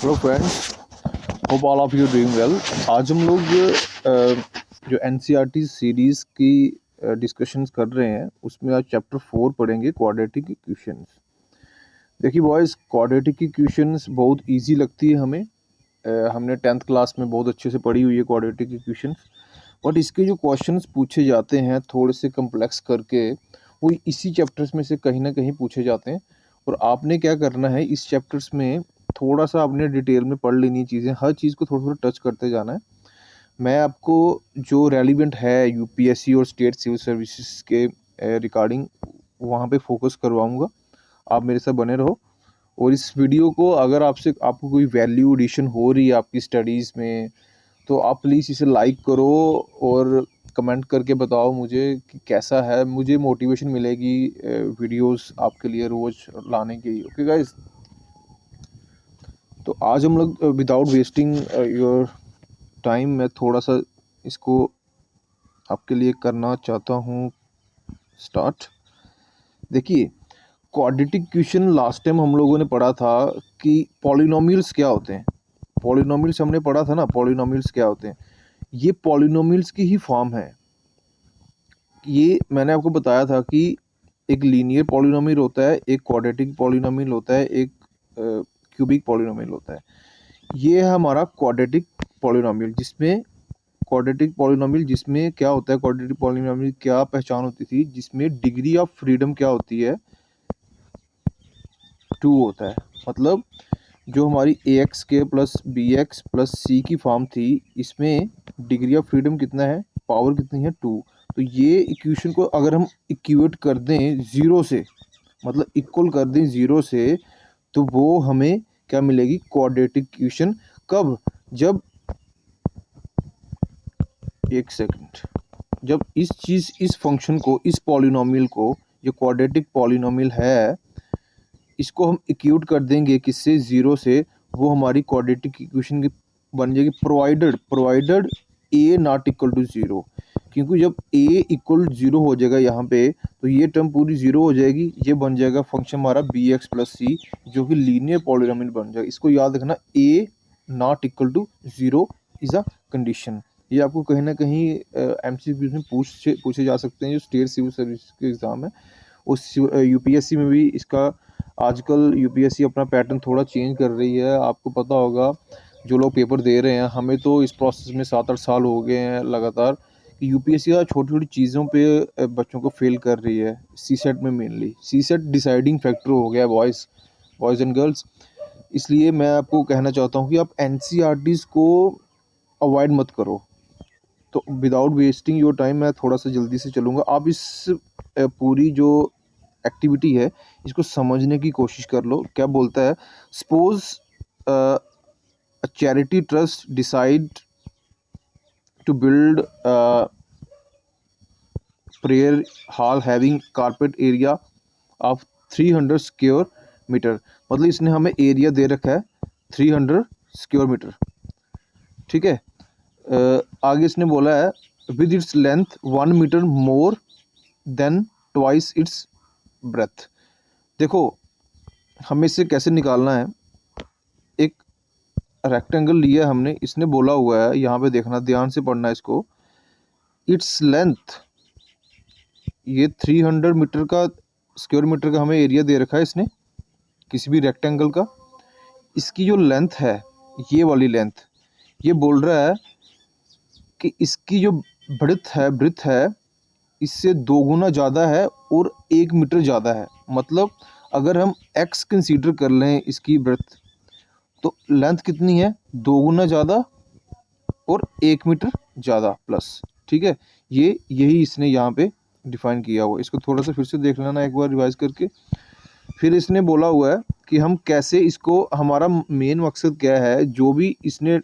Hello friends, hope all of you doing well. आज हम लोग जो एनसीईआरटी सीरीज़ की डिस्कशंस कर रहे हैं उसमें आज चैप्टर 4 पढ़ेंगे, क्वाड्रेटिक इक्वेशंस। देखिए बॉयज़, क्वाड्रेटिक इक्वेशंस बहुत इजी लगती है हमें। हमने 10th क्लास में बहुत अच्छे से पढ़ी हुई है क्वाड्रेटिक इक्वेशंस, बट इसके जो क्वेश्चंस पूछे जाते हैं थोड़े से कम्प्लेक्स करके, वो इसी चैप्टर्स में से कहीं ना कहीं पूछे जाते हैं। और आपने क्या करना है, इस चैप्टर्स में थोड़ा सा आपने डिटेल में पढ़ लेनी चीज़ें, हर चीज़ को थोड़ा थोड़ा टच करते जाना है। मैं आपको जो रेलिवेंट है यूपीएससी और स्टेट सिविल सर्विसेज के रिगार्डिंग वहाँ पे फोकस करवाऊँगा। आप मेरे साथ बने रहो। और इस वीडियो को अगर आपको कोई वैल्यू एडिशन हो रही है आपकी स्टडीज़ में, तो आप प्लीज़ इसे लाइक करो और कमेंट करके बताओ मुझे कि कैसा है। मुझे मोटिवेशन मिलेगी वीडियोस आपके लिए रोज़ लाने की। ओके गाइस, तो आज हम लोग विदाउट वेस्टिंग योर टाइम, मैं थोड़ा सा इसको आपके लिए करना चाहता हूँ स्टार्ट। देखिए, क्वाड्रेटिक इक्वेशन लास्ट टाइम हम लोगों ने पढ़ा था कि पॉलिनोमियल्स क्या होते हैं। पॉलिनोमियल्स हमने पढ़ा था ना, पॉलिनोमियल्स क्या होते हैं। ये पॉलिनोमियल्स की ही फॉर्म है। ये मैंने आपको बताया था कि एक लीनियर पॉलिनोमियल होता है, एक क्वाड्रेटिक पॉलिनोमियल होता है, एक क्यूबिक पॉलिनोमियल होता है। ये है हमारा क्वाड्रेटिक पॉलिनोमियल, जिसमें क्या होता है, क्वाड्रेटिक पॉलिनोमियल क्या पहचान होती थी, जिसमें डिग्री ऑफ फ्रीडम क्या होती है, 2 होता है। मतलब जो हमारी ax के प्लस bx प्लस c की फॉर्म थी, इसमें डिग्री ऑफ फ्रीडम कितना है, पावर कितनी है, 2। तो ये इक्वेशन को अगर हम इक्वेट कर दें ज़ीरो से, मतलब इक्वल कर दें ज़ीरो से, तो वो हमें क्या मिलेगी, क्वाड्रेटिक इक्वेशन। कब? जब एक सेकंड, जब इस फंक्शन को, इस पॉलिनोमियल को, जो क्वाड्रेटिक पॉलिनोमियल है, इसको हम इक्वेट कर देंगे किससे, ज़ीरो से, वो हमारी क्वाड्रेटिक इक्वेशन की बन जाएगी, provided A not equal to zero. क्योंकि जब ए इक्वल ज़ीरो हो जाएगा यहाँ पे, तो ये टर्म पूरी ज़ीरो हो जाएगी। ये बन जाएगा फंक्शन हमारा बी एक्स प्लस सी, जो कि लीनियर पॉलिनोमियल बन जाएगा। इसको याद रखना, A not equal to zero is a condition. ये आपको कहीं ना कहीं एमसीक्यूज में पूछे जा सकते हैं, जो स्टेट सिविल सर्विस के एग्ज़ाम है। उस यूपीएससी में भी इसका, आजकल यूपीएससी अपना पैटर्न थोड़ा चेंज कर रही है। आपको पता होगा, जो लोग पेपर दे रहे हैं, हमें तो इस प्रोसेस में 7-8 साल हो गए हैं लगातार, कि यूपीएससी का छोटी छोटी चीज़ों पे बच्चों को फेल कर रही है। सी सेट में मेनली, सी सेट डिसाइडिंग फैक्टर हो गया बॉयज़ एंड गर्ल्स। इसलिए मैं आपको कहना चाहता हूँ कि आप एनसीईआरटीज़ को अवॉइड मत करो। तो विदाउट वेस्टिंग योर टाइम, मैं थोड़ा सा जल्दी से चलूँगा। आप इस पूरी जो एक्टिविटी है, इसको समझने की कोशिश कर लो। क्या बोलता है, suppose a charity trust decide to build a prayer hall having carpet area of 300 square metre. मतलब इसने हमें एरिया दे रखा है 300 स्क्वायर मीटर, ठीक है। आगे इसने बोला है with its length 1 metre more than twice its breadth. देखो, हमें इसे कैसे निकालना है। एक रेक्टेंगल लिया हमने, इसने बोला हुआ है, यहाँ पे देखना, ध्यान से पढ़ना इसको। इट्स लेंथ, ये 300 मीटर का, स्क्वायर मीटर का हमें एरिया दे रखा है इसने, किसी भी रेक्टेंगल का। इसकी जो लेंथ है, ये वाली लेंथ, ये बोल रहा है कि इसकी जो ब्रिथ है इससे 2 गुना ज़्यादा है और 1 मीटर ज़्यादा है। मतलब अगर हम x कंसीडर कर लें इसकी ब्रेथ, तो लेंथ कितनी है, 2 गुना ज़्यादा और 1 मीटर ज़्यादा प्लस, ठीक है। यही इसने यहाँ पे डिफाइन किया हुआ। इसको थोड़ा सा फिर से देख लेना एक बार रिवाइज करके। फिर इसने बोला हुआ है कि हम कैसे इसको, हमारा मेन मकसद क्या है, जो भी इसने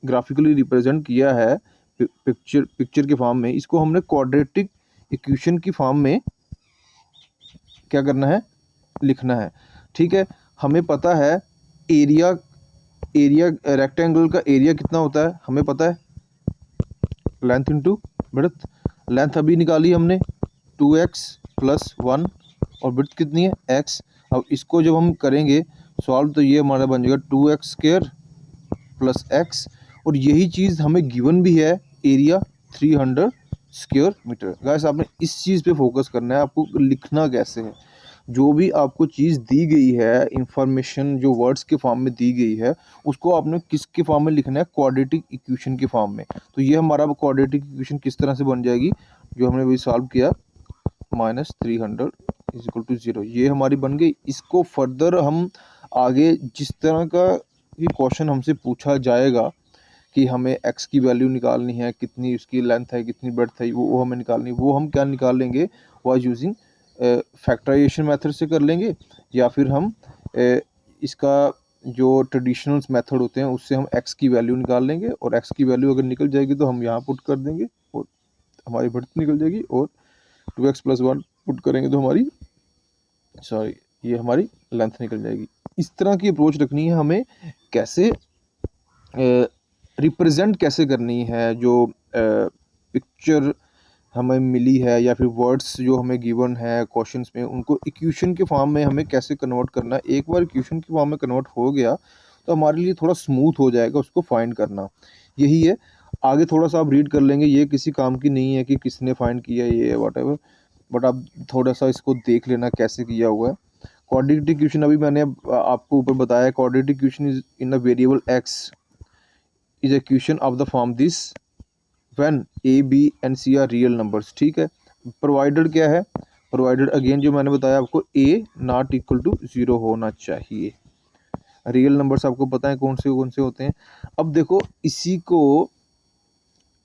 ग्राफिकली रिप्रेजेंट किया है पिक्चर के फॉर्म में, इसको हमने क्वाड्रेटिक इक्वेशन की फॉर्म में क्या करना है, लिखना है, ठीक है। हमें पता है एरिया रेक्टेंगल का एरिया कितना होता है, हमें पता है, लेंथ इंटू ब्रेड्थ। लेंथ अभी निकाली हमने 2x प्लस 1, और ब्रेड्थ कितनी है, x। अब इसको जब हम करेंगे सॉल्व, तो ये हमारा बन जाएगा 2x स्क्वायर प्लस एक्स, और यही चीज़ हमें गिवन भी है, एरिया 300 स्क्वायर मीटर। गाइस आपने इस चीज़ पे फोकस करना है, आपको लिखना कैसे है। जो भी आपको चीज़ दी गई है, इंफॉर्मेशन जो वर्ड्स के फॉर्म में दी गई है, उसको आपने किसके फॉर्म में लिखना है, क्वाड्रेटिक इक्वेशन के फॉर्म में। तो ये हमारा क्वाड्रेटिक इक्वेशन किस तरह से बन जाएगी, जो हमने वही सॉल्व किया, -300 इज इक्वल टू 0, ये हमारी बन गई। इसको फर्दर हम आगे जिस तरह का ये क्वेश्चन हमसे पूछा जाएगा कि हमें x की वैल्यू निकालनी है, कितनी उसकी लेंथ है, कितनी ब्रेड्थ है, वो हमें निकालनी, वो हम क्या निकाल लेंगे, वाज यूजिंग फैक्टराइजेशन मेथड से कर लेंगे, या फिर हम इसका जो ट्रेडिशनल मेथड होते हैं उससे हम x की वैल्यू निकाल लेंगे, और x की वैल्यू अगर निकल जाएगी तो हम यहाँ पुट कर देंगे और हमारी ब्रेड्थ निकल जाएगी, और 2x + 1 पुट करेंगे तो हमारी ये हमारी लेंथ निकल जाएगी। इस तरह की अप्रोच रखनी है हमें, कैसे रिप्रेजेंट कैसे करनी है, जो पिक्चर हमें मिली है या फिर वर्ड्स जो हमें गिवन है क्वेश्चंस में, उनको इक्वेशन के फॉर्म में हमें कैसे कन्वर्ट करना है। एक बार इक्वेशन के फॉर्म में कन्वर्ट हो गया तो हमारे लिए थोड़ा स्मूथ हो जाएगा उसको फाइंड करना। यही है, आगे थोड़ा सा आप रीड कर लेंगे, ये किसी काम की नहीं है कि किसने फाइंड किया ये व्हाटएवर, बट आप थोड़ा सा इसको देख लेना कैसे किया हुआ है। क्वाड्रेटिक इक्वेशन अभी मैंने आपको ऊपर बताया, quadratic equation is in a variable x is equation of the form this when a b and c are real numbers. ठीक है, प्रोवाइडेड क्या है, प्रोवाइडेड अगेन जो मैंने बताया आपको, a नॉट इक्वल टू 0 होना चाहिए। रियल नंबर्स आपको पता है कौन से होते हैं। अब देखो इसी को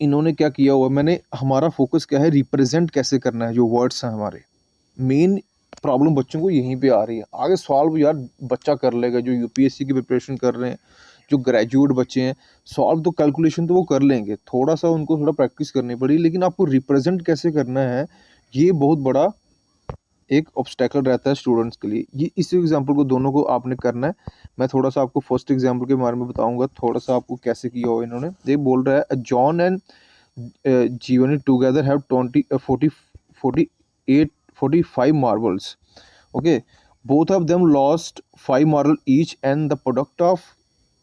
इन्होंने क्या किया हुआ, मैंने हमारा फोकस क्या है, रिप्रेजेंट कैसे करना है, जो वर्ड्स हैं हमारे मेन प्रॉब्लम बच्चों को यहीं पे आ रही है। आगे सॉल्व यार बच्चा कर लेगा, जो यूपीएससी की प्रिपरेशन कर रहे हैं, जो ग्रेजुएट बच्चे हैं, सॉल्व तो कैलकुलेशन तो वो कर लेंगे, थोड़ा सा उनको थोड़ा प्रैक्टिस करनी पड़ेगी, लेकिन आपको रिप्रेजेंट कैसे करना है, ये बहुत बड़ा एक ऑब्स्टेकल रहता है स्टूडेंट्स के लिए। ये इस एग्जाम्पल को दोनों को आपने करना है। मैं थोड़ा सा आपको फर्स्ट एग्जाम्पल के बारे में बताऊंगा, थोड़ा सा आपको कैसे किया हो इन्होंने। ये बोल रहा है जॉन एंड जीवनी together have 45 marbles. Okay, both of them lost 5 marble each, and the product of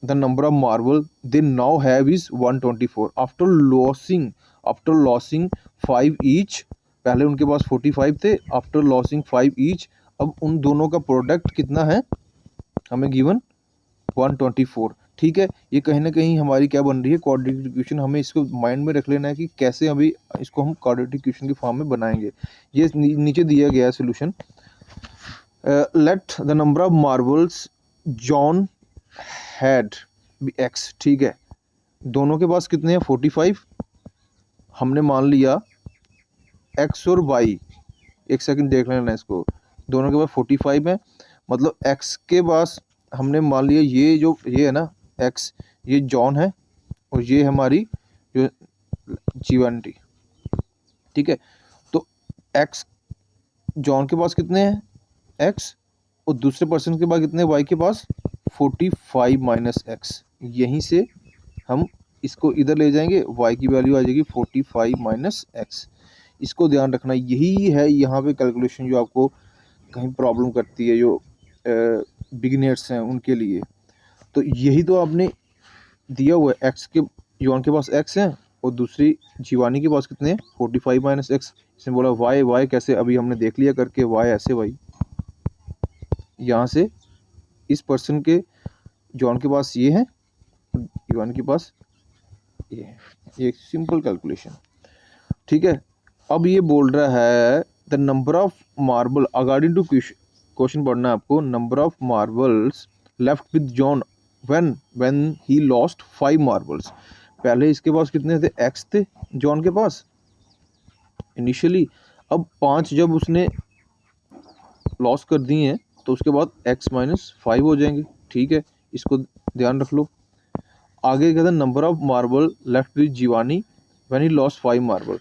the number of marble they now have is 124 after losing 5 each। पहले उनके पास 45 थे, आफ्टर लॉसिंग 5 ईच, अब उन दोनों का प्रोडक्ट कितना है हमें गिवन 124। ठीक है, ये कहीं ना कहीं हमारी क्या बन रही है, क्वाड्रेटिक इक्वेशन। हमें इसको माइंड में रख लेना है कि कैसे अभी इसको हम क्वाड्रेटिक इक्वेशन के फॉर्म में बनाएंगे। ये नीचे दिया गया है solution. Let the number of marbles John had be X. ठीक है, दोनों के पास कितने हैं 45, हमने मान लिया एक्स और वाई, एक सेकंड देख लेना इसको, दोनों के पास 45 है, मतलब एक्स के पास हमने मान लिया ये है ना एक्स, ये जॉन है और ये हमारी जो जीवंती। ठीक है, तो एक्स जॉन के पास कितने हैं एक्स, और दूसरे पर्सन के पास कितने, वाई के पास 45 माइनस एक्स। यहीं से हम इसको इधर ले जाएंगे, वाई की वैल्यू आ जाएगी 45 माइनस एक्स। इसको ध्यान रखना, यही है यहाँ पे कैलकुलेशन जो आपको कहीं प्रॉब्लम करती है, जो बिगिनर्स हैं उनके लिए। तो यही तो आपने दिया हुआ है, एक्स के जॉन के पास एक्स है और दूसरी जीवानी के पास कितने हैं 45 माइनस एक्स। इसने बोला वाई कैसे, अभी हमने देख लिया करके, वाई ऐसे, वाई यहाँ से इस पर्सन के जॉन के पास ये है, जीवानी के पास ये है, ये सिंपल कैलकुलेशन। ठीक है, अब ये बोल रहा है the number of marble according to question पढ़ना है आपको, number of marbles left with John when he lost 5 marbles. पहले इसके पास कितने थे, एक्स थे जॉन के पास इनिशियली, अब 5 जब उसने लॉस कर दिए हैं तो उसके बाद x माइनस 5 हो जाएंगे। ठीक है, इसको ध्यान रख लो। आगे कहता है number of marble left with Jiwani when he lost 5 marble.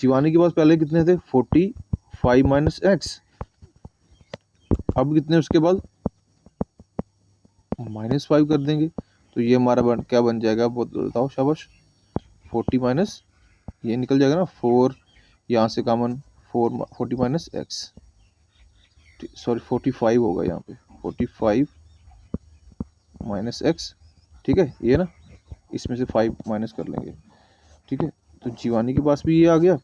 Jiwani के पास पहले कितने थे 45 माइनस एक्स, अब कितने उसके बाद -5 कर देंगे, तो ये हमारा क्या बन जाएगा, बताओ शाबाश, 40 माइनस ये निकल जाएगा ना 4, यहाँ से कॉमन 40 माइनस एक्स, सॉरी 45 होगा यहाँ पे 45 माइनस एक्स। ठीक है, ये ना इसमें से 5 माइनस कर लेंगे, ठीक है। तो जीवानी के पास भी ये आ गया।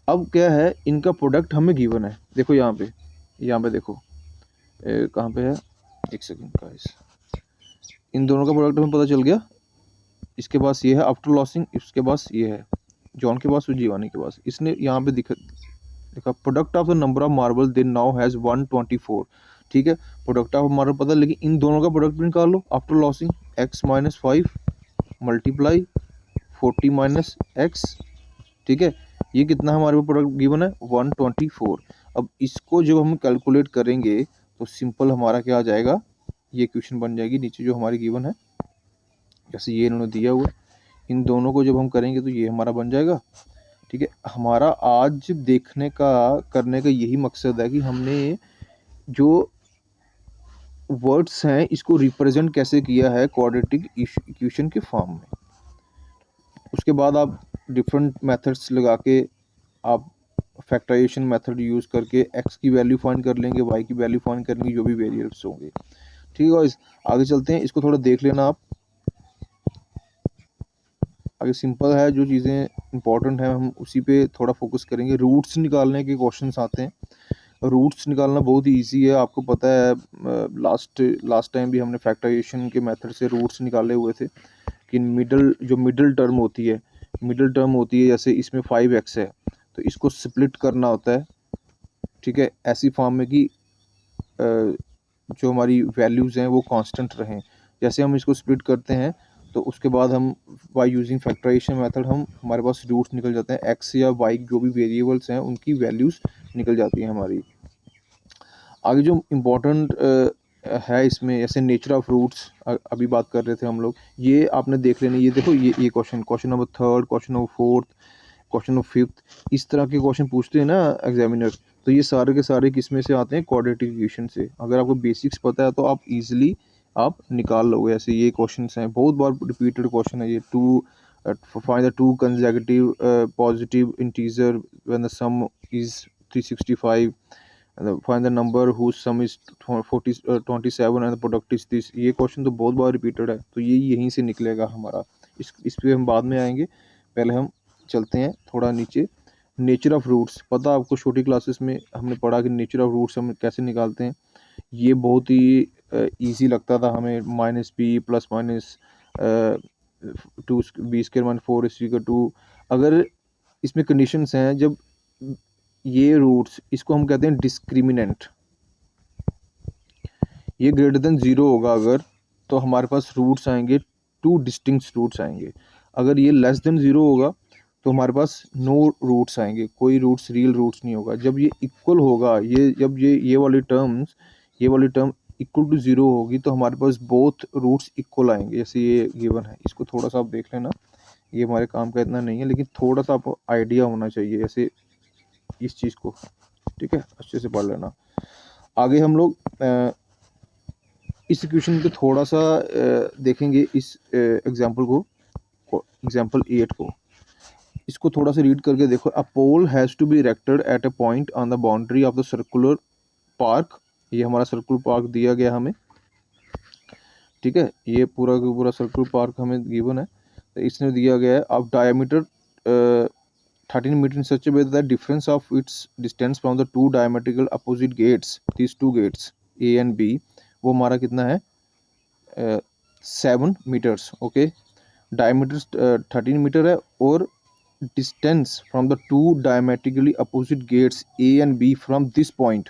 अब क्या है, इनका प्रोडक्ट हमें गिवन है, देखो यहाँ पे देखो कहाँ पे है, एक सेकंड गाइस, इन दोनों का प्रोडक्ट हमें पता चल गया। इसके पास ये है आफ्टर लॉसिंग, इसके पास ये है जॉन के पास और जीवानी के पास। इसने यहाँ पे देखा product of the number of marble they now has 124, ठीक है। प्रोडक्ट ऑफ मार्बल पता, लेकिन इन दोनों का प्रोडक्ट भी निकाल लो after losing, x minus 5 multiply 40 minus X, ठीक है। ये कितना हमारे को प्रोडक्ट गिवन है 124। अब इसको जब हम कैलकुलेट करेंगे तो सिंपल हमारा क्या आ जाएगा, ये क्वेश्चन बन जाएगी नीचे जो हमारी गिवन है, जैसे ये इन्होंने दिया हुआ, इन दोनों को जब हम करेंगे तो ये हमारा बन जाएगा, ठीक है। हमारा आज देखने का करने का यही मकसद है कि हमने जो वर्ड्स हैं इसको रिप्रेजेंट कैसे किया है क्वाड्रेटिक इक्वेशन के फॉर्म में। उसके बाद आप डिफरेंट मेथड्स लगा के आप फैक्टराइजेशन मेथड यूज़ करके x की वैल्यू फाइंड कर लेंगे, y की वैल्यू फाइंड कर लेंगे, जो भी वेरिएबल्स होंगे, ठीक है गाइस। आगे चलते हैं, इसको थोड़ा देख लेना आप। आगे सिंपल है, जो चीज़ें इंपॉर्टेंट हैं हम उसी पे थोड़ा फोकस करेंगे। रूट्स निकालने के क्वेश्चंस आते हैं, रूट्स निकालना बहुत ही ईजी है, आपको पता है। लास्ट टाइम भी हमने फैक्टराइजेशन के मेथड से रूट्स निकाले हुए थे कि मिडिल टर्म होती है, जैसे इसमें 5x है तो इसको स्प्लिट करना होता है, ठीक है, ऐसी फॉर्म में कि जो हमारी वैल्यूज़ हैं वो कांस्टेंट रहें। जैसे हम इसको स्प्लिट करते हैं तो उसके बाद हम बाय यूजिंग फैक्टराइजेशन मेथड हमारे पास रूट्स निकल जाते हैं, x या y जो भी वेरिएबल्स हैं उनकी वैल्यूज़ निकल जाती हैं हमारी। आगे जो इम्पोर्टेंट है इसमें, जैसे नेचर ऑफ रूट्स अभी बात कर रहे थे हम लोग, ये आपने देख लेना। ये देखो, ये question number 3, question number 4, question number 5, इस तरह के क्वेश्चन पूछते हैं ना एग्जामिनर, तो ये सारे के सारे किस में से आते हैं, क्वाड्रेटिक इक्वेशन से। अगर आपको बेसिक्स पता है तो आप इजीली आप निकाल लोगे। ऐसे ये क्वेश्चंस हैं, बहुत बार रिपीटेड क्वेश्चन है ये। Find the two consecutive positive integer when the sum is 365, find the number whose sum is 27 and the product is this. ये क्वेश्चन तो बहुत बार रिपीटेड है, तो ये यहीं से निकलेगा हमारा। इस पे हम बाद में आएंगे, पहले हम चलते हैं थोड़ा नीचे। नेचर ऑफ रूट्स पता आपको, छोटी क्लासेस में हमने पढ़ा कि नेचर ऑफ रूट्स हम कैसे निकालते हैं। ये बहुत ही इजी लगता था हमें, -b प्लस माइनस 2b² - 4 = 2। अगर इसमें कंडीशंस हैं, जब ये रूट्स, इसको हम कहते हैं डिस्क्रिमिनेंट, ये ग्रेटर देन 0 होगा अगर, तो हमारे पास रूट्स आएंगे, 2 डिस्टिंक्ट रूट्स आएंगे। अगर ये लेस देन 0 होगा तो हमारे पास नो रूट्स आएंगे, कोई रूट्स रियल रूट्स नहीं होगा। जब ये इक्वल होगा, जब ये वाली टर्म इक्वल टू 0 होगी तो हमारे पास बोथ रूट्स इक्वल आएंगे, जैसे ये गिवन है। इसको थोड़ा सा आप देख लेना, ये हमारे काम का इतना नहीं है, लेकिन थोड़ा सा आपको आइडिया होना चाहिए ऐसे इस चीज़ को, ठीक है, अच्छे से पढ़ लेना। आगे हम लोग इस इक्वेशन को थोड़ा सा देखेंगे, इस एग्जाम्पल को, एग्जाम्पल 8 को। इसको थोड़ा सा रीड करके देखो। A pole has to be erected at a point on the boundary of the circular park. ये हमारा सर्कुलर पार्क दिया गया हमें, ठीक है, ये पूरा का पूरा सर्कुलर पार्क हमें गिवन है। तो इसने दिया गया है अब diameter 13 metre in such a way that difference of its distance from the two diametrical opposite gates, these two gates A and B, वो हमारा कितना है 7 मीटर्स, ओके। डायमीटर 13 मीटर है और distance from the two diametrically opposite gates A and B from this point,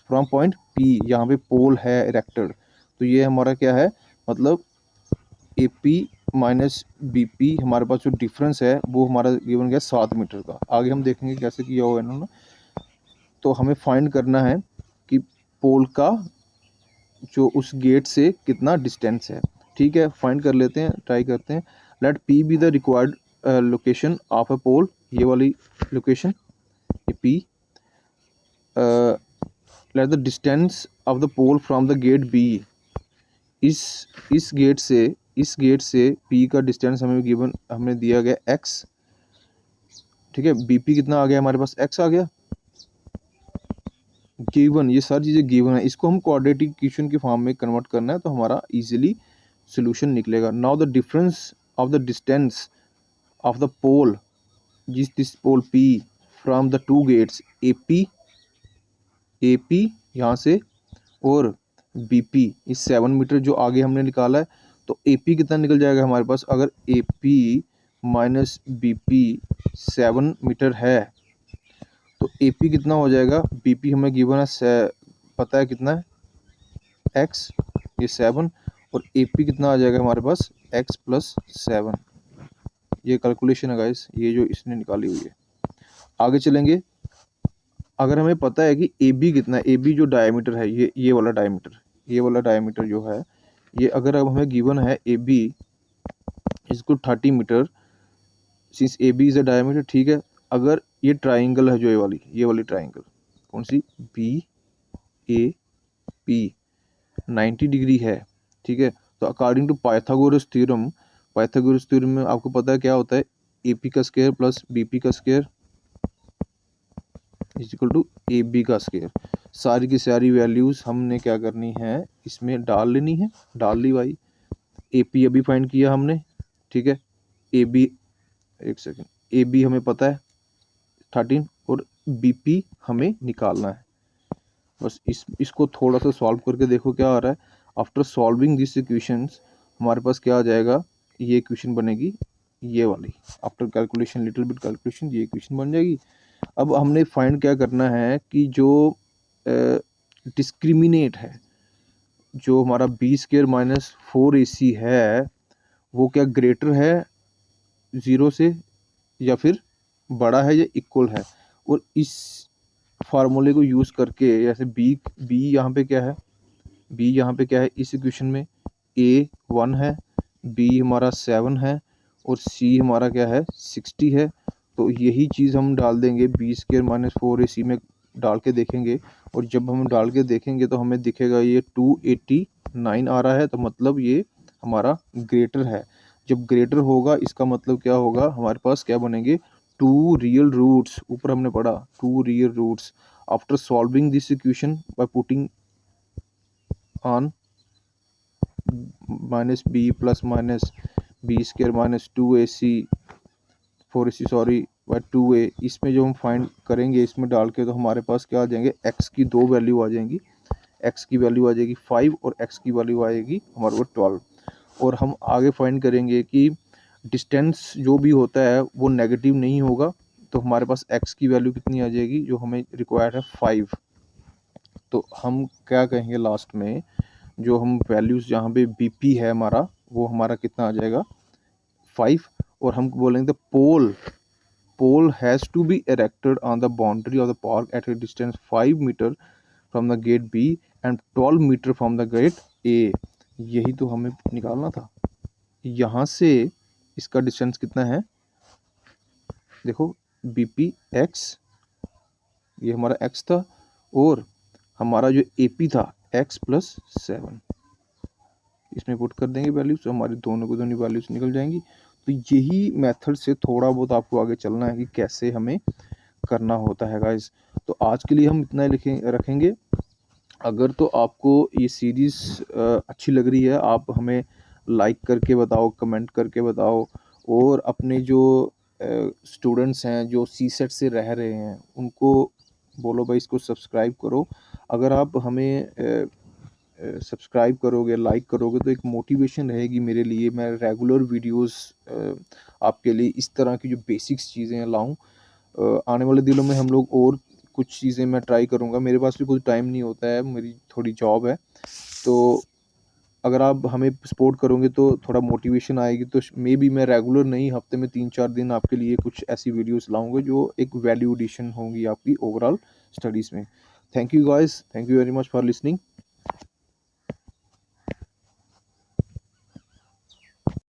from point P, यहाँ पे पोल है erected. तो ये हमारा क्या है, मतलब A P minus B P, हमारे पास जो डिफरेंस है वो हमारा गिवन गया 7 मीटर का। आगे हम देखेंगे कैसे किया हुआ है इन्होंने। तो हमें फाइंड करना है कि पोल का जो उस गेट से कितना डिस्टेंस है, ठीक है, फाइंड कर लेते हैं, ट्राई करते हैं। Let P be the required location of a pole, ये वाली लोकेशन ये P. Let the distance of the pole from the gate B, इस गेट से पी का डिस्टेंस हमें गिवन, हमें दिया गया x, ठीक है। बीपी कितना आ गया हमारे पास, x आ गया गिवन। ये सारी चीज़ें गिवन है, इसको हम क्वाड्रेटिक इक्वेशन के फॉर्म में कन्वर्ट करना है तो हमारा इजीली सोल्यूशन निकलेगा। Now the difference of the distance of the pole, this pole P from the two gates AP यहाँ से और BP इस 7 मीटर जो आगे हमने निकाला है, तो AP कितना निकल जाएगा हमारे पास, अगर AP माइनस BP 7 मीटर है तो AP कितना हो जाएगा, BP हमें गिवन है पता है कितना है x, ये 7, और AP कितना आ जाएगा हमारे पास x प्लस 7। ये कैलकुलेशन है गाइस, ये जो इसने निकाली हुई है। आगे चलेंगे, अगर हमें पता है कि AB कितना है, AB जो डायमीटर है, ये वाला डायमीटर जो है ये, अगर अब हमें गिवन है AB इसको 30 metre, since AB is a diameter, ठीक है। अगर ये ट्राइंगल है जो ये वाली ट्राइंगल कौन सी BAP 90 डिग्री है, ठीक है। तो अकॉर्डिंग टू पाइथागोरस थ्योरम में आपको पता है क्या होता है, AP का स्क्वायर प्लस BP का square is equal to AB का स्क्वायर। सारी की सारी वैल्यूज हमने क्या करनी है, इसमें डाल लेनी है, डाल ली भाई। AP अभी फाइंड किया हमने, ठीक है। AB एक सेकेंड, AB हमें पता है 13 और BP हमें निकालना है। बस इसको थोड़ा सा सॉल्व करके देखो क्या आ रहा है। आफ्टर सॉल्विंग दिस इक्वेशंस हमारे पास क्या आ जाएगा, ये इक्वेशन बनेगी ये वाली। After calculation, little bit calculation, ये इक्वेशन बन जाएगी। अब हमने फाइंड क्या करना है कि जो डिस्क्रिमिनेट है, जो हमारा B² माइनस 4AC है, वो क्या ग्रेटर है 0 से या फिर बड़ा है या इक्वल है। और इस फार्मूले को यूज़ करके, जैसे B यहाँ पे क्या है, B यहाँ पे क्या है इस इक्वेशन में, A 1 है, B हमारा 7 है और C हमारा क्या है 60 है। तो यही चीज़ हम डाल देंगे B² माइनस 4AC में डाल के देखेंगे, और जब हम डाल के देखेंगे तो हमें दिखेगा ये 289 आ रहा है, तो मतलब ये हमारा ग्रेटर है। जब ग्रेटर होगा इसका मतलब क्या होगा, हमारे पास क्या बनेंगे, 2 रियल रूट्स, ऊपर हमने पढ़ा 2 real roots. After solving this equation by putting on minus B plus minus B² minus 2AC 4AC sorry by 2A, इसमें जो हम फाइंड करेंगे इसमें डाल के, तो हमारे पास क्या आ जाएंगे, x की 2 वैल्यू आ जाएंगी। x की वैल्यू आ जाएगी 5 और x की वैल्यू आएगी हमारे को 12। और हम आगे फाइंड करेंगे कि डिस्टेंस जो भी होता है वो नेगेटिव नहीं होगा, तो हमारे पास x की वैल्यू कितनी आ जाएगी, जो हमें रिक्वायर्ड है 5। तो हम क्या कहेंगे लास्ट में, जो हम वैल्यूज़ जहाँ पे BP है हमारा, वो हमारा कितना आ जाएगा 5, और हम बोलेंगे pole has to be erected on the boundary of the park at a distance 5 metre from the gate B and 12 metre from the gate A। यही तो हमें निकालना था। यहाँ से इसका डिस्टेंस कितना है, देखो BP x, ये हमारा x था, और हमारा जो AP था x प्लस 7, इसमें पुट कर देंगे वैल्यूज, तो हमारी दोनों वैल्यूज निकल जाएंगी। तो यही मेथड से थोड़ा बहुत आपको आगे चलना है कि कैसे हमें करना होता है गाइस। तो आज के लिए हम इतना ही रखेंगे। अगर तो आपको ये सीरीज़ अच्छी लग रही है, आप हमें लाइक करके बताओ, कमेंट करके बताओ, और अपने जो स्टूडेंट्स हैं जो CSET से रह रहे हैं उनको बोलो भाई इसको सब्सक्राइब करो। अगर आप हमें सब्सक्राइब करोगे, लाइक करोगे, तो एक मोटिवेशन रहेगी मेरे लिए, मैं रेगुलर वीडियोस आपके लिए इस तरह की जो बेसिक्स चीज़ें लाऊं। आने वाले दिनों में हम लोग और कुछ चीज़ें मैं ट्राई करूंगा, मेरे पास भी कुछ टाइम नहीं होता है, मेरी थोड़ी जॉब है। तो अगर आप हमें सपोर्ट करोगे तो थोड़ा मोटिवेशन आएगी, तो मे बी मैं रेगुलर नहीं, हफ्ते में 3-4 दिन आपके लिए कुछ ऐसी वीडियोस लाऊंगा जो एक वैल्यू एडिशन होंगी आपकी ओवरऑल स्टडीज़ में। Thank you guys, thank you very much for listening.